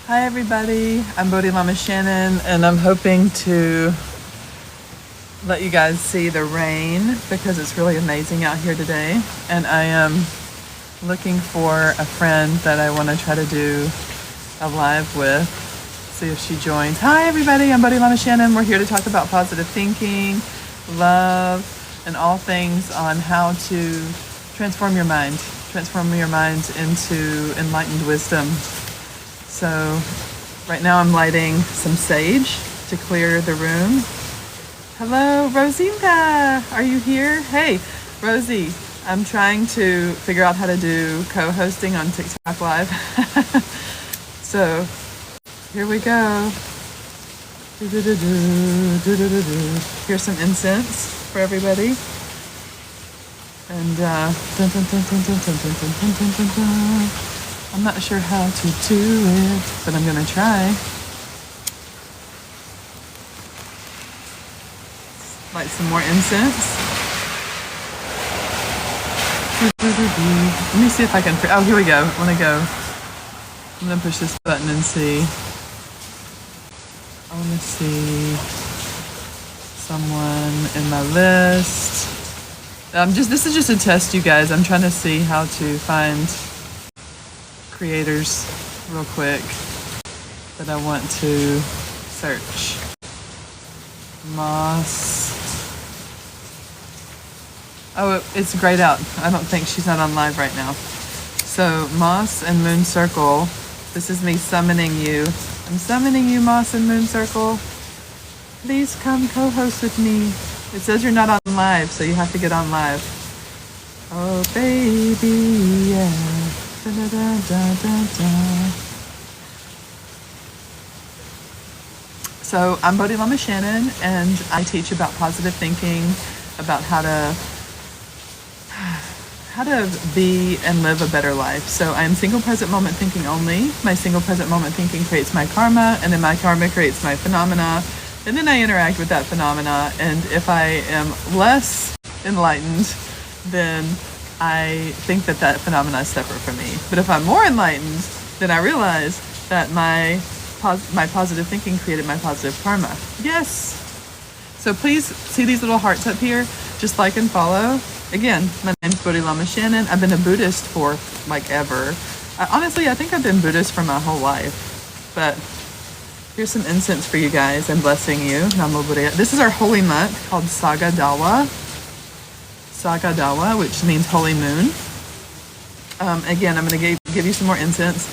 Hi everybody, I'm Bodhi Lama Shannon, and I'm hoping to let you guys see the rain because it's really amazing out here today. And I am looking for a friend that I want to try to do a live with, see if she joins. Hi everybody, I'm Bodhi Lama Shannon. We're here to talk about positive thinking, love, and all things on how to transform your mind into enlightened wisdom. So right now I'm lighting some sage to clear the room. Hello, Rosinda, are you here? Hey, Rosie, I'm trying to figure out how to do co-hosting on TikTok Live. So here we go. Here's some incense for everybody. And I'm not sure how to do it, but I'm gonna try. Light some more incense. Let me see if I can. Oh, here we go. I want to go. I'm gonna push this button and see. I want to see someone in my list. This is just a test, you guys. I'm trying to see how to find creators real quick that I want to search. Moss. Oh, it's grayed out. I don't think she's not on live right now. So Moss and Moon Circle. This is me summoning you. I'm summoning you, Moss and Moon Circle. Please come co-host with me. It says you're not on live, so you have to get on live. Oh, baby, yeah. Da, da, da, da, da, da. So I'm Bodhi Lama Shannon, and I teach about positive thinking, about how to be and live a better life. So I'm single present moment thinking only. My single present moment thinking creates my karma, and then my karma creates my phenomena. And then I interact with that phenomena, and if I am less enlightened, then I think that phenomena is separate from me. But if I'm more enlightened, then I realize that my positive thinking created my positive karma. Yes! So please see these little hearts up here, just like and follow. Again, my name's Bodhi Lama Shannon. I've been a Buddhist for like ever. Honestly, I think I've been Buddhist for my whole life, but here's some incense for you guys. I'm blessing you. Namo Buddhaya. This is our holy month called Sagadawa. Sagadawa, which means holy moon. Again, I'm going to give you some more incense.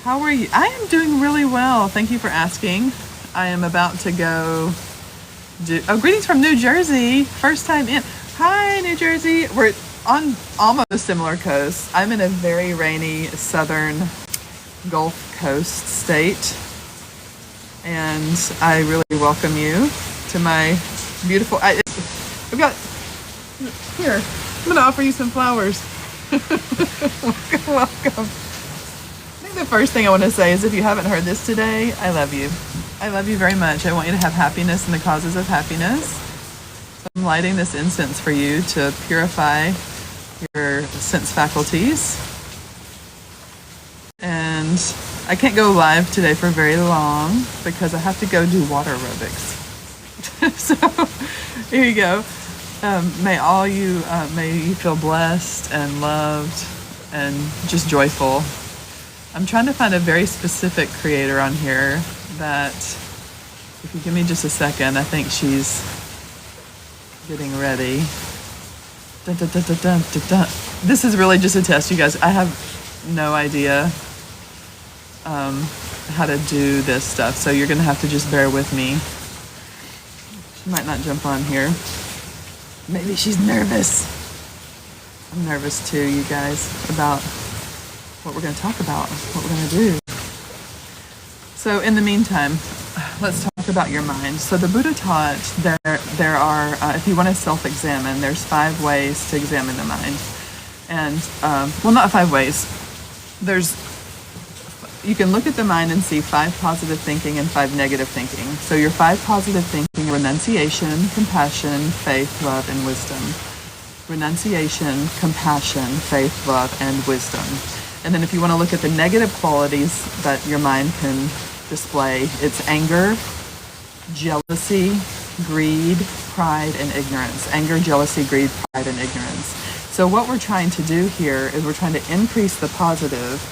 How are you? I am doing really well. Thank you for asking. I am about to go do... Oh, greetings from New Jersey. First time in. Hi, New Jersey. We're on almost similar coasts. I'm in a very rainy southern Gulf Coast state. And I really welcome you to my beautiful... I've got... Here, I'm going to offer you some flowers. Welcome. I think the first thing I want to say is if you haven't heard this today, I love you. I love you very much. I want you to have happiness and the causes of happiness. So I'm lighting this incense for you to purify your sense faculties. And I can't go live today for very long because I have to go do water aerobics. So here you go. May you feel blessed and loved and just joyful. I'm trying to find a very specific creator on here that, if you give me just a second, I think she's getting ready. Dun, dun, dun, dun, dun, dun, dun. This is really just a test, you guys. I have no idea how to do this stuff, so you're gonna have to just bear with me. She might not jump on here. Maybe she's nervous. I'm nervous too, you guys, about what we're gonna talk about, what we're gonna do. So in the meantime, let's talk about your mind. So the Buddha taught there are, if you want to self-examine, there's 5 ways to examine the mind. And, well, not 5 ways. You can look at the mind and see 5 positive thinking and 5 negative thinking. So your 5 positive thinking: renunciation, compassion, faith, love, and wisdom. Renunciation, compassion, faith, love, and wisdom. And then if you want to look at the negative qualities that your mind can display, it's anger, jealousy, greed, pride, and ignorance. Anger, jealousy, greed, pride, and ignorance. So what we're trying to do here is we're trying to increase the positive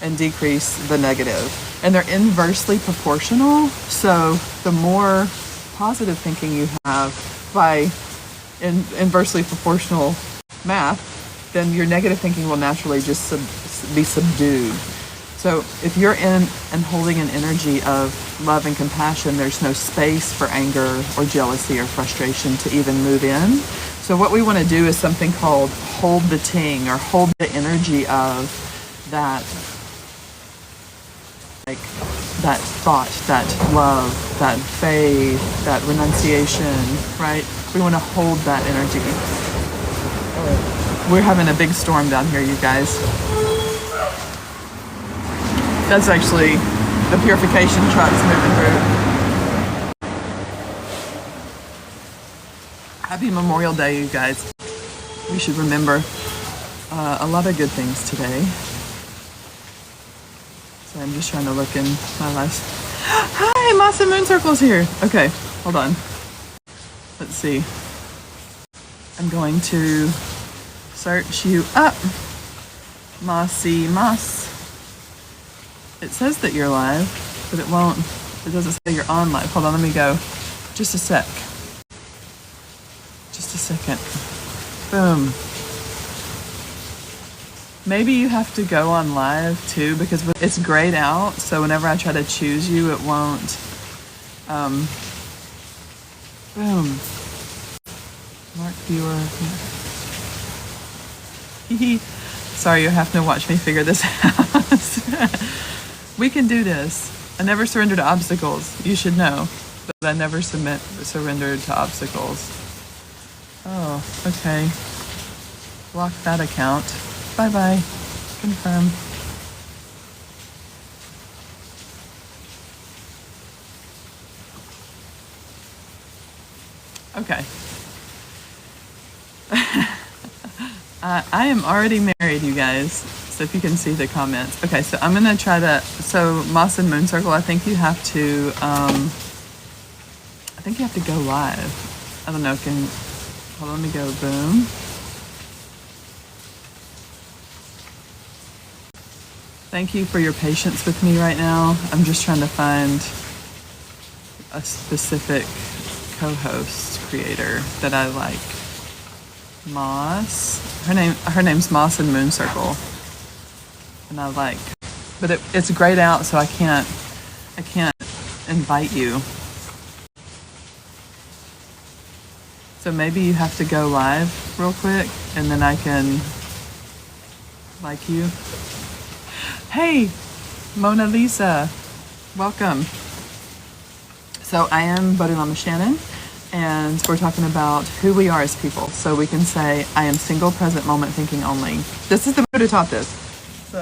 and decrease the negative. And they're inversely proportional. So the more positive thinking you have by inversely proportional math, then your negative thinking will naturally just be subdued. So if you're in and holding an energy of love and compassion, there's no space for anger or jealousy or frustration to even move in. So what we want to do is something called hold the ting, or hold the energy of that, like that thought, that love, that faith, that renunciation, right? We want to hold that energy. We're having a big storm down here, you guys. That's actually the purification trucks moving through. Happy Memorial Day, you guys. We should remember a lot of good things today. So I'm just trying to look in my last... Hi, Moss and Moon Circle's here. Okay, hold on. Let's see. I'm going to search you up. Mossy Moss. It says that you're live, but it won't. It doesn't say you're on live. Hold on, let me go. Just a sec. Just a second. Boom. Maybe you have to go on live too, because it's grayed out, so whenever I try to choose you, it won't. Boom. Mark viewer. Sorry, you have to watch me figure this out. We can do this. I never surrender to obstacles. You should know. But I never surrendered to obstacles. Oh, okay. Block that account. Bye-bye. Confirm. Okay. I am already married, you guys. So if you can see the comments. Okay, so I'm gonna try to. So Moss and Moon Circle, I think you have to. I think you have to go live. I don't know. Hold on, let me go. Boom. Thank you for your patience with me right now. I'm just trying to find a specific co-host creator that I like. Moss. Her name's Moss and Moon Circle. And I like. But it's grayed out, so I can't invite you. So maybe you have to go live real quick and then I can like you. Hey, Mona Lisa, welcome. So I am Bodhi Lama Shannon, and we're talking about who we are as people. So we can say, I am single, present, moment, thinking only. This is the Buddha taught this. So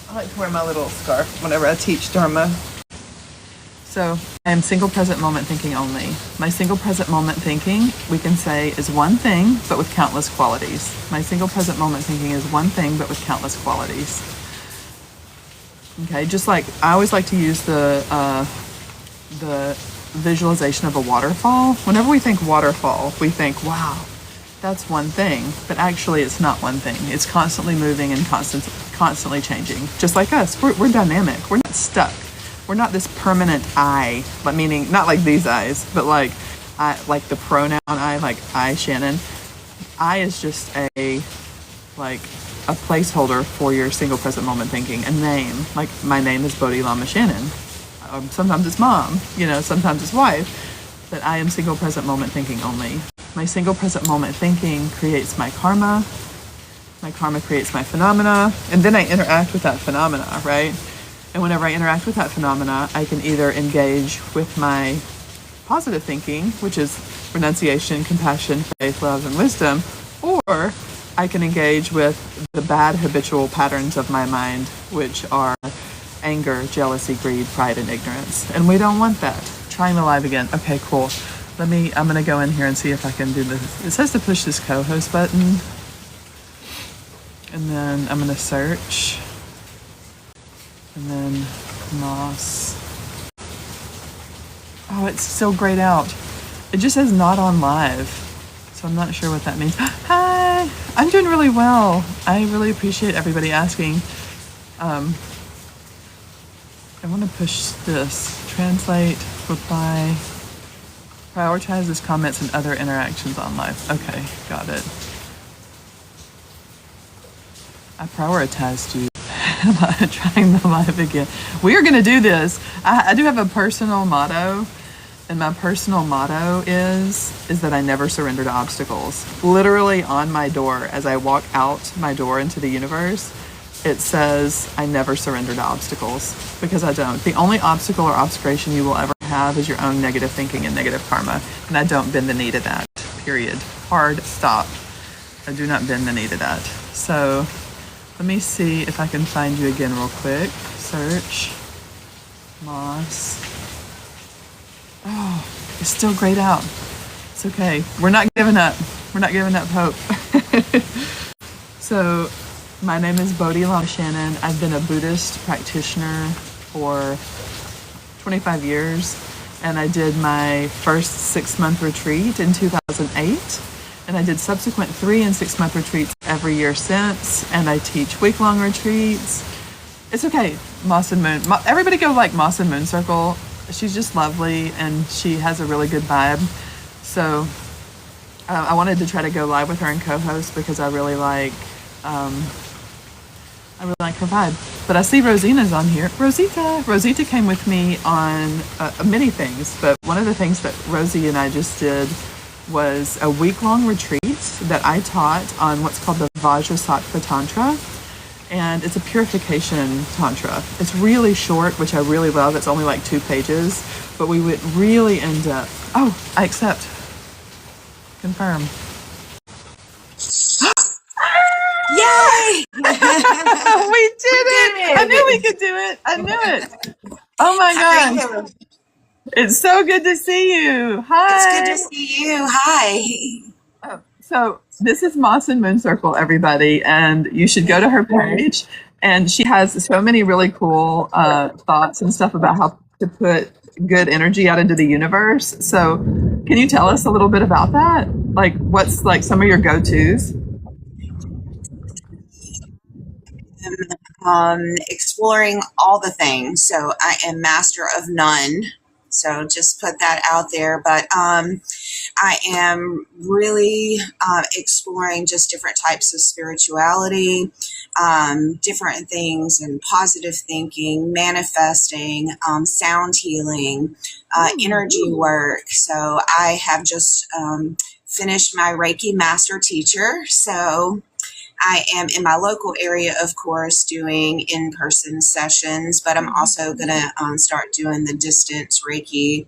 I like to wear my little scarf whenever I teach Dharma. So I am single, present, moment, thinking only. My single, present, moment thinking, we can say, is one thing, but with countless qualities. My single, present, moment thinking is one thing, but with countless qualities. Okay, just like I always like to use the visualization of a waterfall. Whenever we think waterfall, we think, wow, that's one thing. But actually, it's not one thing. It's constantly moving and constantly changing. Just like us, we're dynamic. We're not stuck. We're not this permanent I, but meaning not like these eyes, but like the pronoun I, like I, Shannon. I is just a placeholder for your single present moment thinking, a name. Like my name is Bodhi Lama Shannon. Sometimes it's mom, sometimes it's wife, but I am single present moment thinking only. My single present moment thinking creates my karma. My karma creates my phenomena, and then I interact with that phenomena, right? And whenever I interact with that phenomena, I can either engage with my positive thinking, which is renunciation, compassion, faith, love, and wisdom, or I can engage with the bad habitual patterns of my mind, which are anger, jealousy, greed, pride, and ignorance. And we don't want that. Trying the live again. Okay, cool. I'm going to go in here and see if I can do this. It says to push this co-host button. And then I'm going to search. And then moss. Oh, it's still grayed out. It just says not on live. So I'm not sure what that means. Hi, I'm doing really well. I really appreciate everybody asking. I want to push this. Translate, reply, prioritizes comments and other interactions on live. Okay, got it. I prioritized you. Trying the live again. We are going to do this. I do have a personal motto, and my personal motto is that I never surrender to obstacles. Literally on my door, as I walk out my door into the universe, it says I never surrender to obstacles, because I don't. The only obstacle or obscuration you will ever have is your own negative thinking and negative karma, and I don't bend the knee to that, period. Hard stop. I do not bend the knee to that. So let me see if I can find you again real quick. Search. Moss. Oh, it's still grayed out. It's okay. We're not giving up. We're not giving up hope. So my name is Bodhi Lama Shannon. I've been a Buddhist practitioner for 25 years, and I did my first 6-month retreat in 2008. And I did subsequent 3 and 6-month retreats every year since, and I teach week-long retreats. It's okay, Moss and Moon. Everybody go like Moss and Moon Circle. She's just lovely, and she has a really good vibe. So I wanted to try to go live with her and co-host because I really like her vibe. But I see Rosina's on here. Rosita came with me on many things, but one of the things that Rosie and I just did was a week-long retreat that I taught on what's called the Vajrasattva Tantra. And it's a purification tantra. It's really short, which I really love. It's only like 2 pages, but we would really end up. Oh, I accept. Confirm. Yay! We did it! I knew we could do it. I knew it. Oh my gosh. It's so good to see you. Hi. It's good to see you. Hi. So this is Moss and Moon Circle, everybody, and you should go to her page. And she has so many really cool thoughts and stuff about how to put good energy out into the universe. So can you tell us a little bit about that? Like, what's like some of your go-tos? Exploring all the things. So I am master of none. So just put that out there. But I am really exploring just different types of spirituality, different things, and positive thinking, manifesting, sound healing, energy work. So I have just finished my Reiki master teacher. So I am in my local area, of course, doing in-person sessions, but I'm also going to start doing the distance Reiki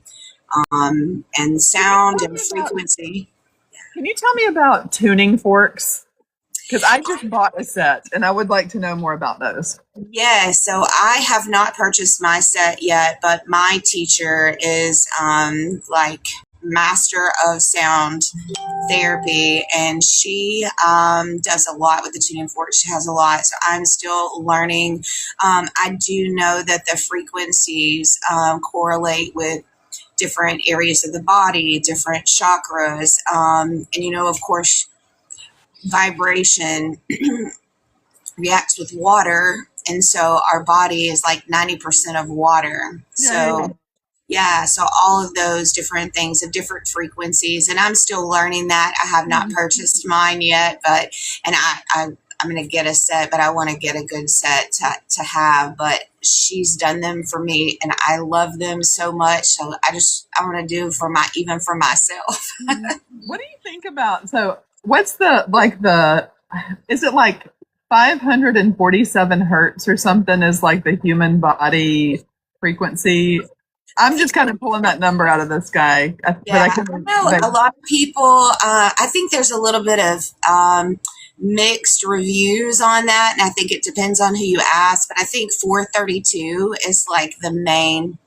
and sound and frequency. Can you tell me about tuning forks? Because I just bought a set, and I would like to know more about those. Yeah, so I have not purchased my set yet, but my teacher is like master of sound therapy, and she does a lot with the tuning fork. She has a lot, so I'm still learning. I do know that the frequencies correlate with different areas of the body, different chakras, and of course, vibration reacts with water, and so our body is like 90% of water. So yeah, so all of those different things of different frequencies, and I'm still learning that. I have not purchased mine yet, but I'm going to get a set, but I want to get a good set to have. But she's done them for me, and I love them so much. So I want to do even for myself. What do you think about? So what's is it like 547 hertz or something is like the human body frequency? I'm just kind of pulling that number out of the sky. Yeah, I know a lot of people, I think there's a little bit of mixed reviews on that, and I think it depends on who you ask, but I think 432 is like the main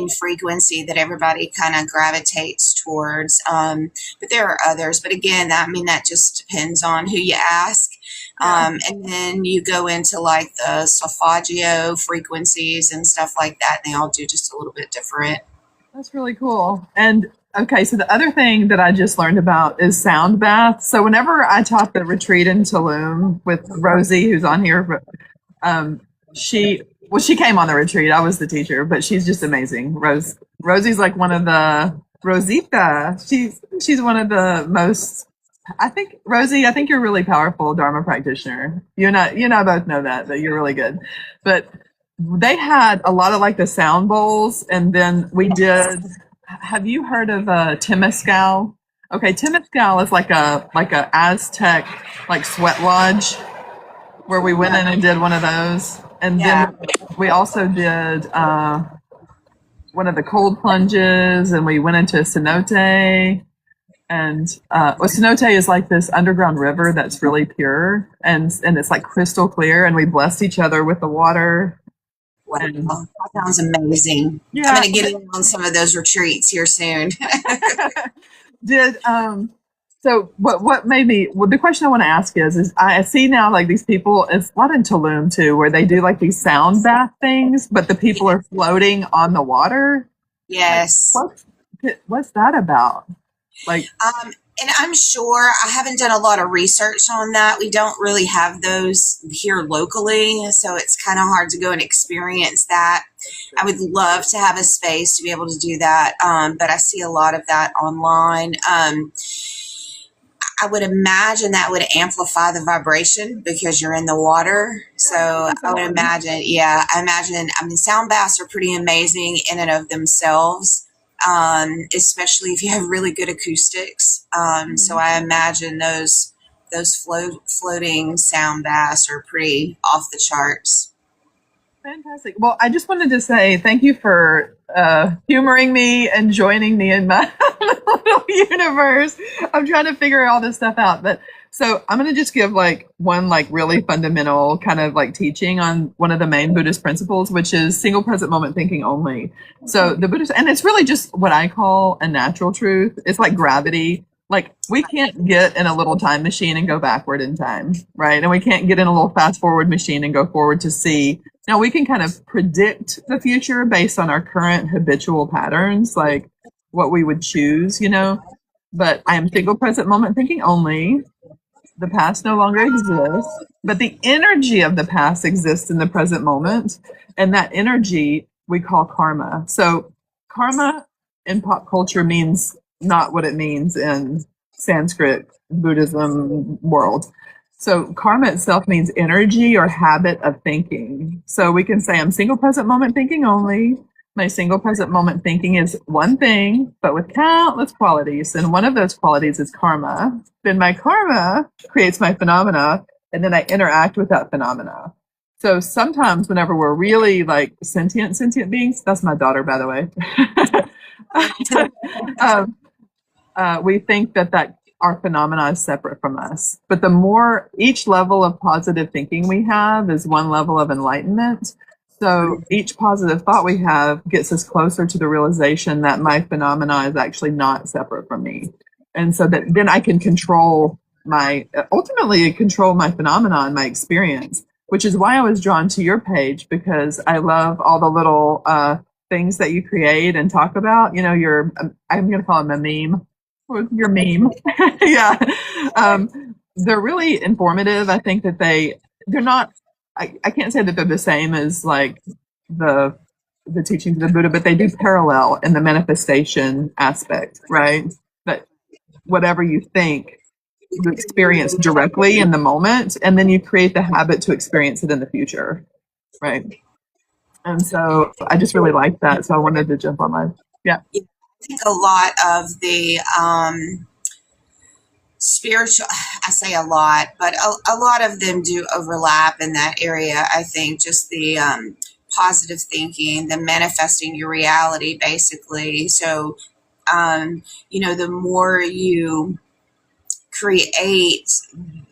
frequency that everybody kind of gravitates towards. But there are others, but again, that just depends on who you ask. Yeah. And then you go into like the solfeggio frequencies and stuff like that, and they all do just a little bit different. That's really cool. And okay, so the other thing that I just learned about is sound bath. So whenever I taught the retreat in Tulum with Rosie, who's on here, um, she came on the retreat. I was the teacher, but she's just amazing. Rosie's like one of the Rosita. She's one of the most. I think Rosie. I think you're a really powerful Dharma practitioner. You and I both know that you're really good. But they had a lot of like the sound bowls, and then we did. Have you heard of Temescal? Okay, Temescal is like a Aztec like sweat lodge where we went in and did one of those, and Yeah. then we also did one of the cold plunges, and we went into a cenote. And well, cenote is like this underground river that's really pure, and it's like crystal clear. And we blessed each other with the water. Wow. And That sounds amazing. I'm yeah, going to get in on some of those retreats here soon. did so what made me well the question I want to ask is I see now like these people, it's a lot in Tulum too, where they do like these sound bath things, but the people are floating on the water. Like Yes. what's that about? Like And I'm sure I haven't done a lot of research on that. We don't really have those here locally, so it's kind of hard to go and experience that. I would love to have a space to be able to do that, but I see a lot of that online. I would imagine that would amplify the vibration because you're in the water. So I would imagine, yeah, I mean, sound baths are pretty amazing in and of themselves, especially if you have really good acoustics. So I imagine those floating sound baths are pretty off the charts. fantastic. Well, I just wanted to say thank you for humoring me and joining me in my little universe. I'm trying to figure all this stuff out. But so I'm going to just give like one like really fundamental kind of like teaching on one of the main Buddhist principles, which is single present moment thinking only. So the Buddhist, and it's really just what I call a natural truth. It's like gravity. Like we can't get in a little time machine and go backward in time, right? And we can't get in a little fast forward machine and go forward to see. Now we can kind of predict the future based on our current habitual patterns, like what we would choose, but I am single present moment thinking only. The past no longer exists, but the energy of the past exists in the present moment. And that energy we call karma. So karma in pop culture means not what it means in Sanskrit Buddhism world. So karma itself means energy or habit of thinking. So we can say I'm single present moment thinking only. My single present moment thinking is one thing, but with countless qualities. And one of those qualities is karma. Then my karma creates my phenomena, and then I interact with that phenomena. So sometimes whenever we're really like sentient beings, that's my daughter, by the way. um, we think that our phenomena is separate from us. But the more each level of positive thinking we have is one level of enlightenment. So each positive thought we have gets us closer to the realization that my phenomena is actually not separate from me. And so that then I can ultimately control my phenomena and my experience, which is why I was drawn to your page, because I love all the little things that you create and talk about. I'm going to call them a meme. Your meme. Yeah. They're really informative. I think that they're not, I can't say that they're the same as like the teachings of the Buddha, but they do parallel in the manifestation aspect, right? That whatever you think, you experience directly in the moment, and then you create the habit to experience it in the future, right? And so I just really like that. So I wanted to jump on live. Yeah. I think a lot of the spiritual, I say a lot, but a lot of them do overlap in that area. I think just the positive thinking, the manifesting your reality, basically. So, the more you create,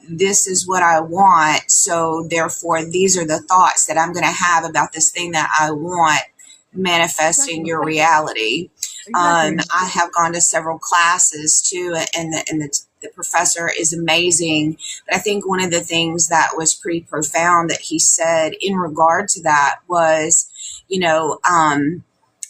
this is what I want, so therefore these are the thoughts that I'm going to have about this thing that I want, manifesting your reality. Exactly. I have gone to several classes too in the the professor is amazing. But I think one of the things that was pretty profound that he said in regard to that was, you know,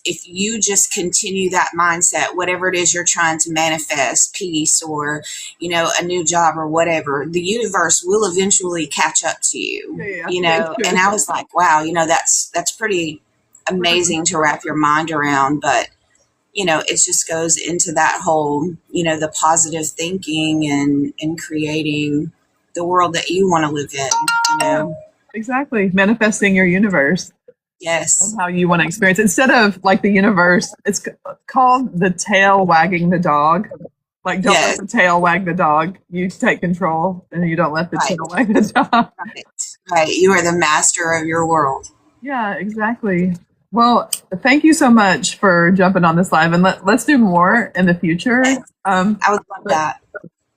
if you just continue that mindset, whatever it is you're trying to manifest, peace or, you know, a new job or whatever, the universe will eventually catch up to you, Yeah, you know? And I was like, wow, you know, that's pretty amazing to wrap your mind around. But, you know, it just goes into that whole, you know, the positive thinking and creating the world that you want to live in, you know? exactly. Manifesting your universe and Yes. how you want to experience it. Instead of like the universe, it's called the tail wagging the dog. Like, don't let Yes. the tail wag the dog. You take control and you don't let the Right. tail wag the dog. Right. Right. You are the master of your world. Yeah, exactly. Well, thank you so much for jumping on this live, and let's do more in the future. I would love But that.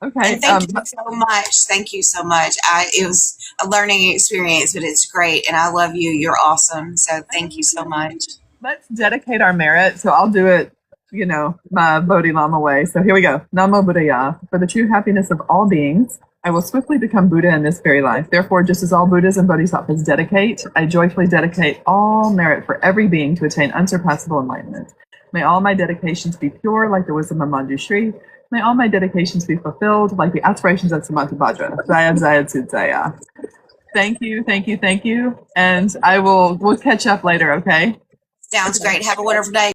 okay, And thank you so much. Thank you so much. It was a learning experience, but it's great. And I love you. You're awesome. So thank you so much. let's dedicate our merit. So I'll do it, you know, my Bodhi Lama way. So here we go. Namo Buddhaya. For the true happiness of all beings, I will swiftly become Buddha in this very life. Therefore, just as all Buddhas and Bodhisattvas dedicate, I joyfully dedicate all merit for every being to attain unsurpassable enlightenment. May all my dedications be pure like the wisdom of Manjushri. May all my dedications be fulfilled like the aspirations of Samantabhadra. Zayad Zayad Sudzaya. Thank you, thank you, thank you. And we'll catch up later, okay? Sounds great. Have a wonderful day.